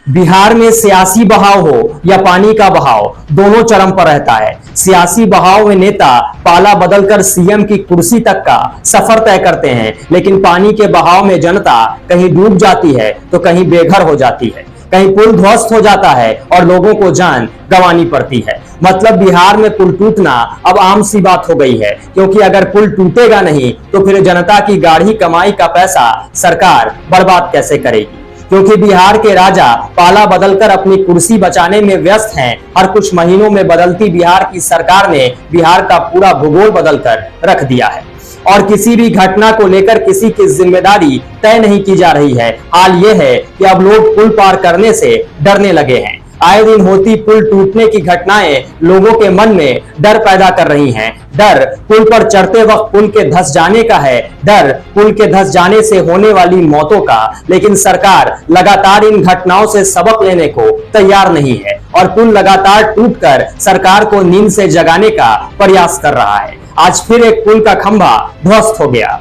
बिहार में सियासी बहाव हो या पानी का बहाव, दोनों चरम पर रहता है। सियासी बहाव में नेता पाला बदलकर सीएम की कुर्सी तक का सफर तय करते हैं, लेकिन पानी के बहाव में जनता कहीं डूब जाती है तो कहीं बेघर हो जाती है, कहीं पुल ध्वस्त हो जाता है और लोगों को जान गंवानी पड़ती है। मतलब बिहार में पुल टूटना अब आम सी बात हो गई है, क्योंकि अगर पुल टूटेगा नहीं तो फिर जनता की गाढ़ी कमाई का पैसा सरकार बर्बाद कैसे करेगी। क्योंकि बिहार के राजा पाला बदलकर अपनी कुर्सी बचाने में व्यस्त हैं। हर कुछ महीनों में बदलती बिहार की सरकार ने बिहार का पूरा भूगोल बदलकर रख दिया है और किसी भी घटना को लेकर किसी की जिम्मेदारी तय नहीं की जा रही है। हाल यह है कि अब लोग पुल पार करने से डरने लगे हैं। आए दिन होती पुल टूटने की घटनाएं लोगों के मन में डर पैदा कर रही हैं। डर पुल पर चढ़ते वक्त पुल के धंस जाने का है, डर पुल के धंस जाने से होने वाली मौतों का। लेकिन सरकार लगातार इन घटनाओं से सबक लेने को तैयार नहीं है और पुल लगातार टूटकर सरकार को नींद से जगाने का प्रयास कर रहा है। आज फिर एक पुल का खंभा ध्वस्त हो गया।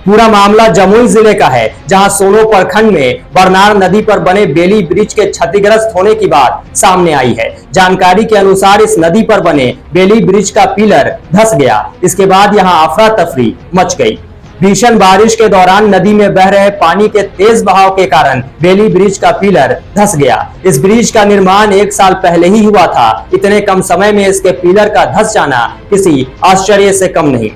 पूरा मामला जमुई जिले का है, जहां सोनो प्रखंड में बरनार नदी पर बने बेली ब्रिज के क्षतिग्रस्त होने की बात सामने आई है। जानकारी के अनुसार इस नदी पर बने बेली ब्रिज का पिलर धंस गया। इसके बाद यहां अफरा तफरी मच गई। भीषण बारिश के दौरान नदी में बह रहे पानी के तेज बहाव के कारण बेली ब्रिज का पिलर धंस गया। इस ब्रिज का निर्माण 1 साल पहले ही हुआ था। इतने कम समय में इसके पिलर का धंस जाना किसी आश्चर्य से कम नहीं।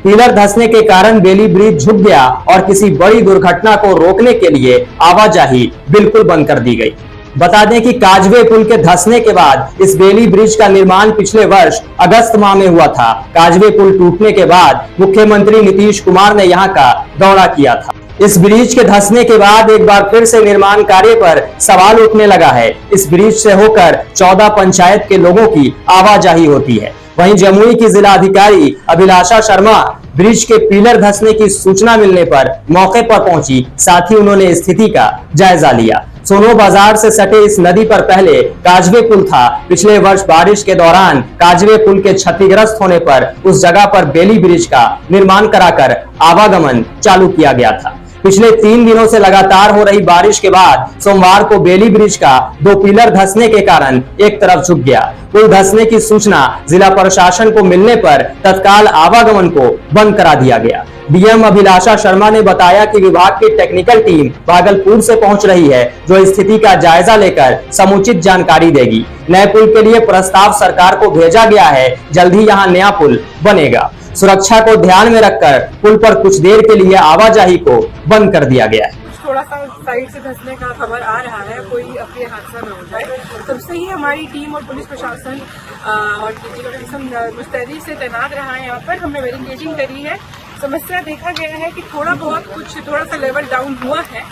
पिलर धंसने के कारण बेली ब्रिज झुक गया और किसी बड़ी दुर्घटना को रोकने के लिए आवाजाही बिल्कुल बंद कर दी गई। बता दें कि काजवे पुल के धंसने के बाद इस बेली ब्रिज का निर्माण पिछले वर्ष अगस्त माह में हुआ था। काजवे पुल टूटने के बाद मुख्यमंत्री नीतीश कुमार ने यहां का दौरा किया था। इस ब्रिज के धंसने के बाद एक बार फिर से निर्माण कार्य पर सवाल उठने लगा है। इस ब्रिज से होकर 14 पंचायत के लोगों की आवाजाही होती है। वहीं जमुई की जिला अधिकारी अभिलाषा शर्मा ब्रिज के पिलर धंसने की सूचना मिलने पर मौके पर पहुंची। साथ ही उन्होंने स्थिति का जायजा लिया। सोनो बाजार से सटे इस नदी पर पहले काजवे पुल था। पिछले वर्ष बारिश के दौरान काजवे पुल के क्षतिग्रस्त होने पर उस जगह पर बेली ब्रिज का निर्माण कराकर आवागमन चालू किया गया था। पिछले 3 दिनों से लगातार हो रही बारिश के बाद सोमवार को बेली ब्रिज का 2 पिलर धंसने के कारण एक तरफ झुक गया। पुल धंसने की सूचना जिला प्रशासन को मिलने पर तत्काल आवागमन को बंद करा दिया गया। डीएम अभिलाषा शर्मा ने बताया कि विभाग की टेक्निकल टीम भागलपुर से पहुंच रही है, जो स्थिति का जायजा लेकर समुचित जानकारी देगी। नए पुल के लिए प्रस्ताव सरकार को भेजा गया है। जल्द ही यहाँ नया पुल बनेगा। सुरक्षा को ध्यान में रखकर पुल पर कुछ देर के लिए आवाजाही को बंद कर दिया गया है। थोड़ा सा साइड से धंसने का खबर आ रहा है, कोई अपने हादसा न हो जाए। तब से ही हमारी टीम और पुलिस प्रशासन और मुस्तैदी से तैनात रहा है। यहाँ पर हमने बैरिकेडिंग करी है। समस्या देखा गया है कि थोड़ा सा लेवल डाउन हुआ है।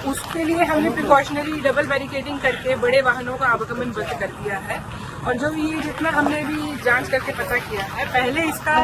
उसके लिए हमने प्रिकॉशनरी डबल बैरिकेडिंग करके बड़े वाहनों का आवागमन बंद कर दिया है। और जो ये जितना हमने भी जांच करके पता किया है, पहले इसका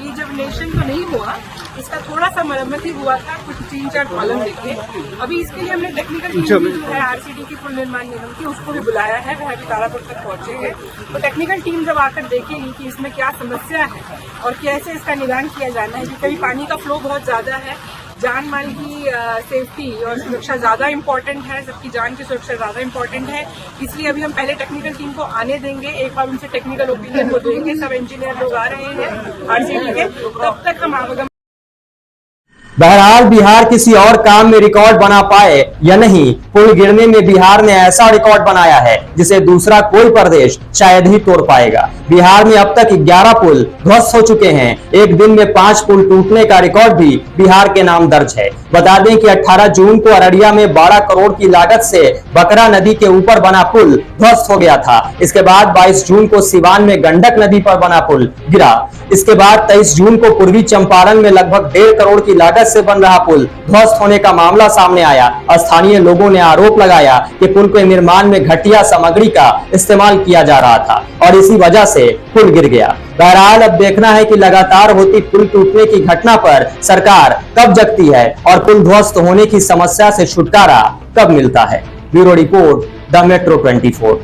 ये जब नेशन तो नहीं हुआ, इसका थोड़ा सा मरम्मत ही हुआ था, कुछ 3-4 कॉलम लेके। अभी इसके लिए हमने टेक्निकल टीम जो है आरसीडी की पुल निर्माण निगम की, उसको भी बुलाया है। वह अभी तारापुर तक पहुंचे हैं। तो टेक्निकल टीम जब आकर देखेगी कि इसमें क्या समस्या है और कैसे इसका निदान किया जाना है, क्योंकि पानी का फ्लो बहुत ज्यादा है। जान माल की सेफ्टी और सुरक्षा ज्यादा इम्पोर्टेंट है, सबकी जान की सुरक्षा ज्यादा इम्पोर्टेंट है। इसलिए अभी हम पहले टेक्निकल टीम को आने देंगे, एक बार उनसे टेक्निकल ओपिनियन को देंगे। सब इंजीनियर लोग आ रहे हैं आरसीडी के, तब तक हम आवागमन। बहरहाल बिहार किसी और काम में रिकॉर्ड बना पाए या नहीं, पुल गिरने में बिहार ने ऐसा रिकॉर्ड बनाया है जिसे दूसरा कोई प्रदेश शायद ही तोड़ पाएगा। बिहार में अब तक 11 पुल ध्वस्त हो चुके हैं। एक दिन में 5 पुल टूटने का रिकॉर्ड भी बिहार के नाम दर्ज है। बता दें कि 18 जून को अररिया में 12 करोड़ की लागत से बकरा नदी के ऊपर बना पुल ध्वस्त हो गया था। इसके बाद 22 जून को सिवान में गंडक नदी पर बना पुल गिरा। इसके बाद 23 जून को पूर्वी चंपारण में लगभग 1.5 करोड़ की लागत से बन रहा पुल ध्वस्त होने का मामला सामने आया। स्थानीय लोगों ने आरोप लगाया कि पुल के निर्माण में घटिया सामग्री का इस्तेमाल किया जा रहा था और इसी वजह से पुल गिर गया। बहरहाल अब देखना है कि लगातार होती पुल टूटने की घटना पर सरकार कब जगती है और पुल ध्वस्त होने की समस्या से छुटकारा कब मिलता है। Bureau report, the metro 24।